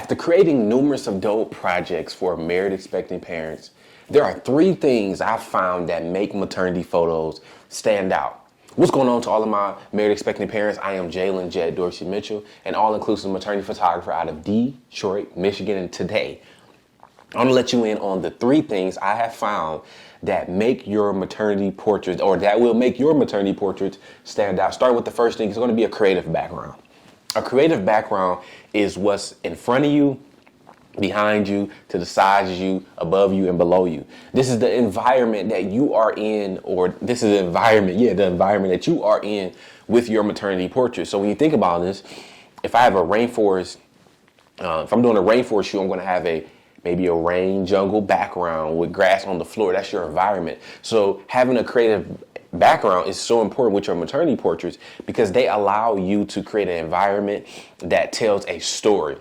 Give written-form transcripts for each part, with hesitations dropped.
After creating numerous adult projects for married expecting parents, there are three things I've found that make maternity photos stand out. What's going on to all of my married expecting parents? I am Jaylin Jet Dorsey-Mitchell, an all-inclusive maternity photographer out of Detroit, Michigan. And today, I'm gonna let you in on the three things I have found that make your maternity portraits, or that will make your maternity portraits stand out. Starting with the first thing, it's gonna be a creative background. A creative background is what's in front of you, behind you, to the sides of you, above you, and below you. This is the environment that you are in, or this is the environment that you are in with your maternity portrait. So when you think about this, if I have a rainforest, if I'm doing a rainforest shoot, I'm going to have maybe a rain jungle background with grass on the floor. That's your environment. So having a creative background is so important with your maternity portraits because they allow you to create an environment that tells a story.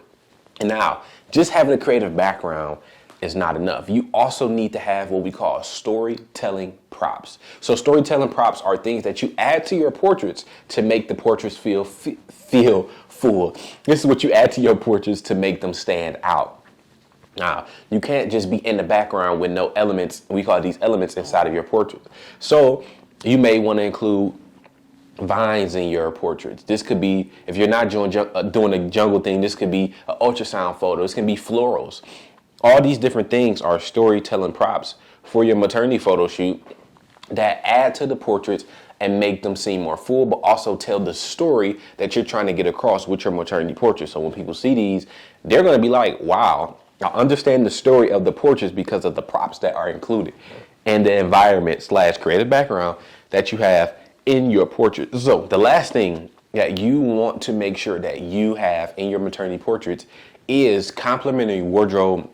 And now, just having a creative background is not enough. You also need to have what we call storytelling props. So storytelling props are things that you add to your portraits to make the portraits feel full. This is what you add to your portraits to make them stand out. Now, you can't just be in the background with no elements. We call these elements inside of your portrait. So you may want to include vines in your portraits. This could be, if you're not doing a jungle thing, this could be an ultrasound photo. This can be florals. All these different things are storytelling props for your maternity photo shoot that add to the portraits and make them seem more full, but also tell the story that you're trying to get across with your maternity portrait. So when people see these, they're going to be like, wow, I understand the story of the portraits because of the props that are included and the environment / creative background that you have in your portrait. So the last thing that you want to make sure that you have in your maternity portraits is complementary wardrobe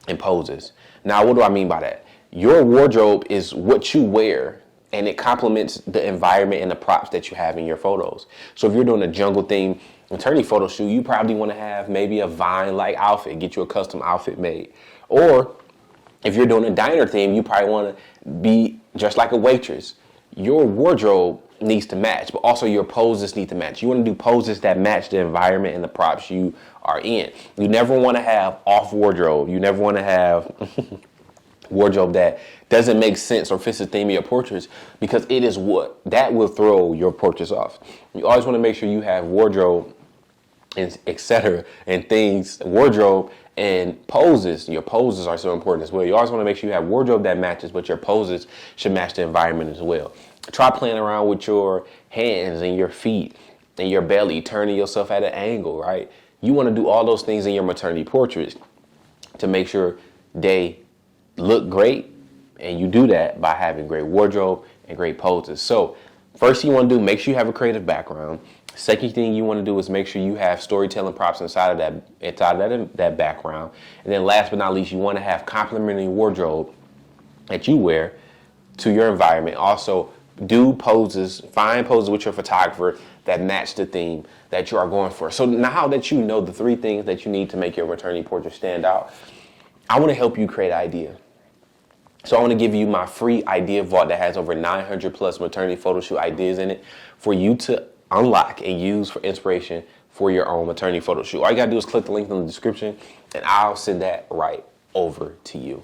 and poses. Now, what do I mean by that? Your wardrobe is what you wear, and it complements the environment and the props that you have in your photos. So if you're doing a jungle theme maternity photo shoot, you probably want to have maybe a vine-like outfit, get you a custom outfit made. Or if you're doing a diner theme, you probably want to be just like a waitress. Your wardrobe needs to match, but also your poses need to match. You want to do poses that match the environment and the props you are in. You never want to have off wardrobe. You never want to have wardrobe that doesn't make sense or fits the theme of your portraits, because it is what that will throw your portraits off. You always want to make sure you have wardrobe and etc. and things, wardrobe and poses. Your poses are so important as well. You always want to make sure you have wardrobe that matches, but your poses should match the environment as well. Try playing around with your hands and your feet and your belly, turning yourself at an angle, right? You want to do all those things in your maternity portraits to make sure they look great, and you do that by having great wardrobe and great poses. So first thing you want to do, make sure you have a creative background. Second thing you want to do is make sure you have storytelling props inside of that background. And then last but not least, you want to have complementary wardrobe that you wear to your environment. Also, do poses, find poses with your photographer that match the theme that you are going for. So now that you know the three things that you need to make your maternity portrait stand out, I want to help you create an idea. So I want to give you my free idea vault that has over 900 plus maternity photo shoot ideas in it for you to unlock and use for inspiration for your own maternity photo shoot. All you got to do is click the link in the description and I'll send that right over to you.